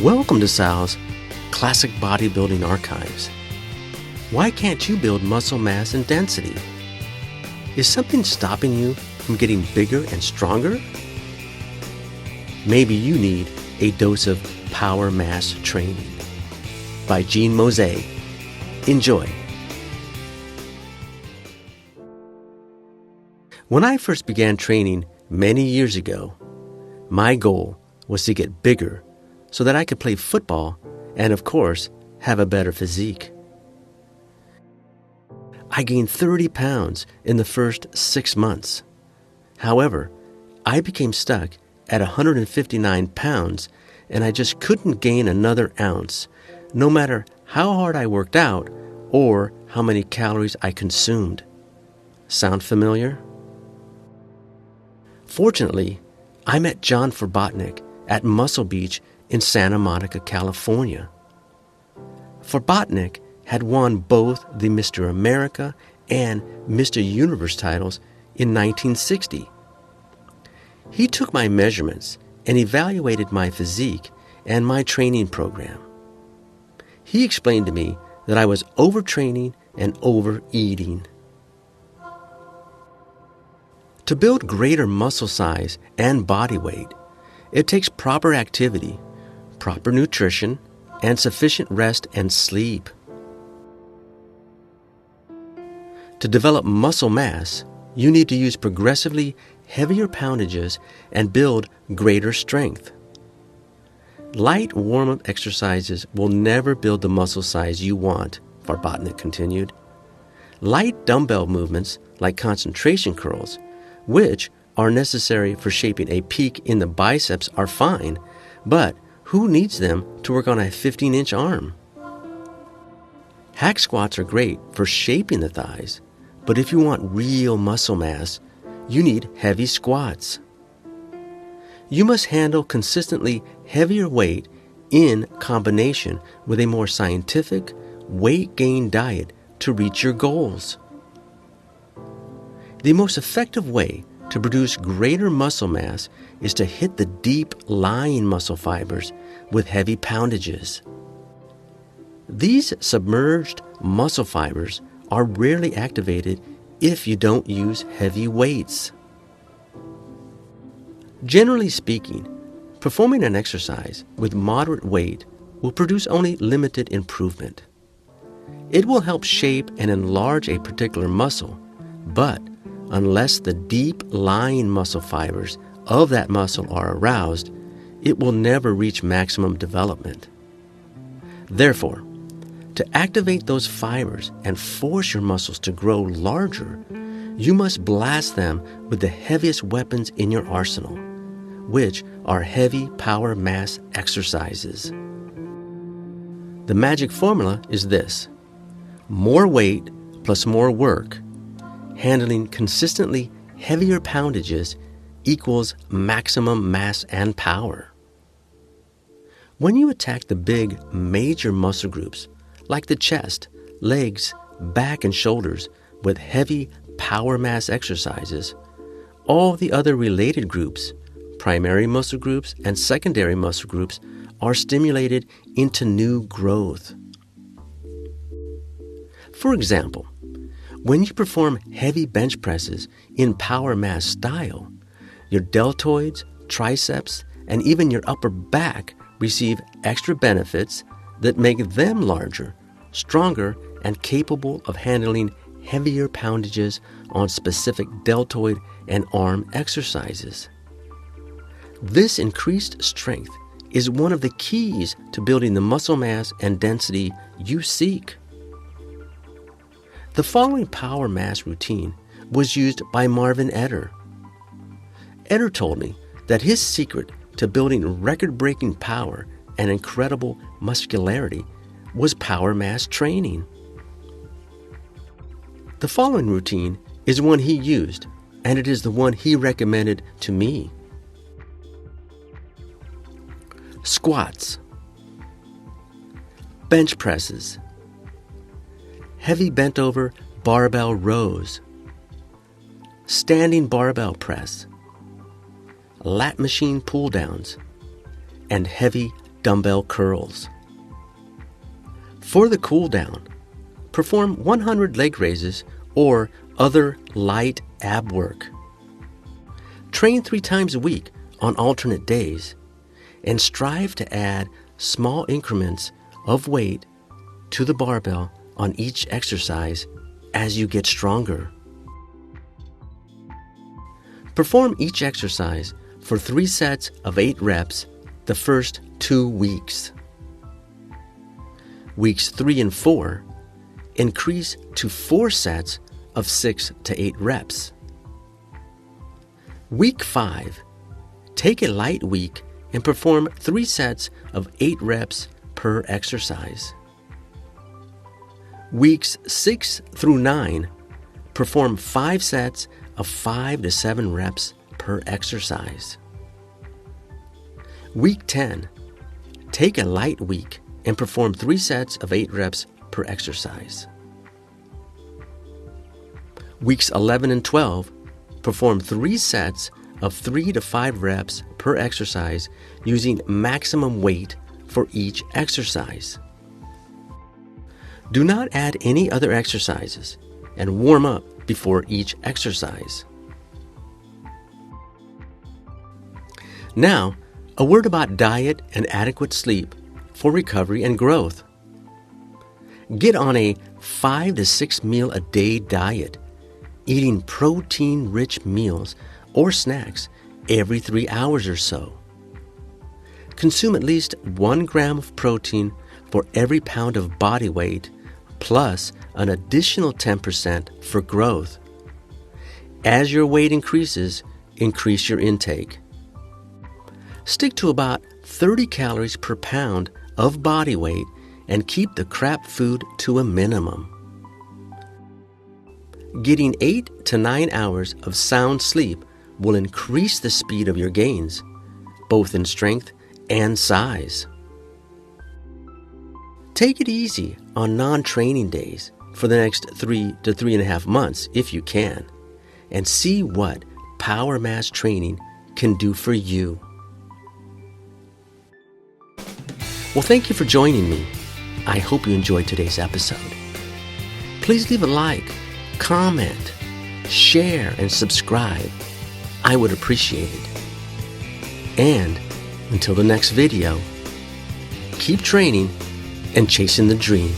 Welcome to Sal's Classic Bodybuilding Archives. Why can't you build muscle mass and density? Is something stopping you from getting bigger and stronger? Maybe you need a dose of power mass training. By Gene Mozee. Enjoy. When I first began training many years ago, my goal was to get bigger so that I could play football and, of course, have a better physique. I gained 30 pounds in the first 6 months. However, I became stuck at 159 pounds and I just couldn't gain another ounce, no matter how hard I worked out or how many calories I consumed. Sound familiar? Fortunately, I met John Forbatnik at Muscle Beach in Santa Monica, California. Forbatnik had won both the Mr. America and Mr. Universe titles in 1960. He took my measurements and evaluated my physique and my training program. He explained to me that I was overtraining and overeating. To build greater muscle size and body weight, it takes proper activity, proper nutrition, and sufficient rest and sleep. To develop muscle mass, you need to use progressively heavier poundages and build greater strength. Light warm-up exercises will never build the muscle size you want, Forbatnik continued. Light dumbbell movements like concentration curls, which are necessary for shaping a peak in the biceps, are fine, but who needs them to work on a 15-inch arm? Hack squats are great for shaping the thighs, but if you want real muscle mass, you need heavy squats. You must handle consistently heavier weight in combination with a more scientific, weight gain diet to reach your goals. The most effective way to produce greater muscle mass is to hit the deep lying muscle fibers with heavy poundages. These submerged muscle fibers are rarely activated if you don't use heavy weights. Generally speaking, performing an exercise with moderate weight will produce only limited improvement. It will help shape and enlarge a particular muscle, but unless the deep lying muscle fibers of that muscle are aroused, it will never reach maximum development. Therefore, to activate those fibers and force your muscles to grow larger, you must blast them with the heaviest weapons in your arsenal, which are heavy power mass exercises. The magic formula is this: more weight plus more work, handling consistently heavier poundages equals maximum mass and power. When you attack the big major muscle groups like the chest, legs, back, and shoulders with heavy power mass exercises, all the other related groups, primary muscle groups and secondary muscle groups, are stimulated into new growth. For example, when you perform heavy bench presses in power mass style, your deltoids, triceps, and even your upper back receive extra benefits that make them larger, stronger, and capable of handling heavier poundages on specific deltoid and arm exercises. This increased strength is one of the keys to building the muscle mass and density you seek. The following power mass routine was used by Marvin Eder. Eder told me that his secret to building record-breaking power and incredible muscularity was power mass training. The following routine is one he used, and it is the one he recommended to me. Squats, bench presses, heavy bent over barbell rows, standing barbell press, lat machine pull downs, and heavy dumbbell curls. For the cool down, perform 100 leg raises or other light ab work. Train 3 times a week on alternate days and strive to add small increments of weight to the barbell on each exercise as you get stronger. Perform each exercise for 3 sets of 8 reps the first 2 weeks. Weeks 3 and 4, increase to 4 sets of 6 to 8 reps. Week 5, take a light week and perform 3 sets of 8 reps per exercise. Weeks 6 through 9, perform 5 sets of 5 to 7 reps per exercise. Week 10, take a light week and perform 3 sets of 8 reps per exercise. Weeks 11 and 12, perform 3 sets of 3 to 5 reps per exercise using maximum weight for each exercise. Do not add any other exercises and warm up before each exercise. Now, a word about diet and adequate sleep for recovery and growth. Get on a 5 to 6 meal a day diet, eating protein-rich meals or snacks every 3 hours or so. Consume at least 1 gram of protein for every pound of body weight, plus an additional 10% for growth. As your weight increases, increase your intake. Stick to about 30 calories per pound of body weight and keep the crap food to a minimum. Getting 8 to 9 hours of sound sleep will increase the speed of your gains, both in strength and size. Take it easy on non-training days for the next 3 to 3.5 months if you can, and see what power mass training can do for you. Well, thank you for joining me. I hope you enjoyed today's episode. Please leave a like, comment, share, and subscribe. I would appreciate it. And until the next video, keep training and chasing the dream.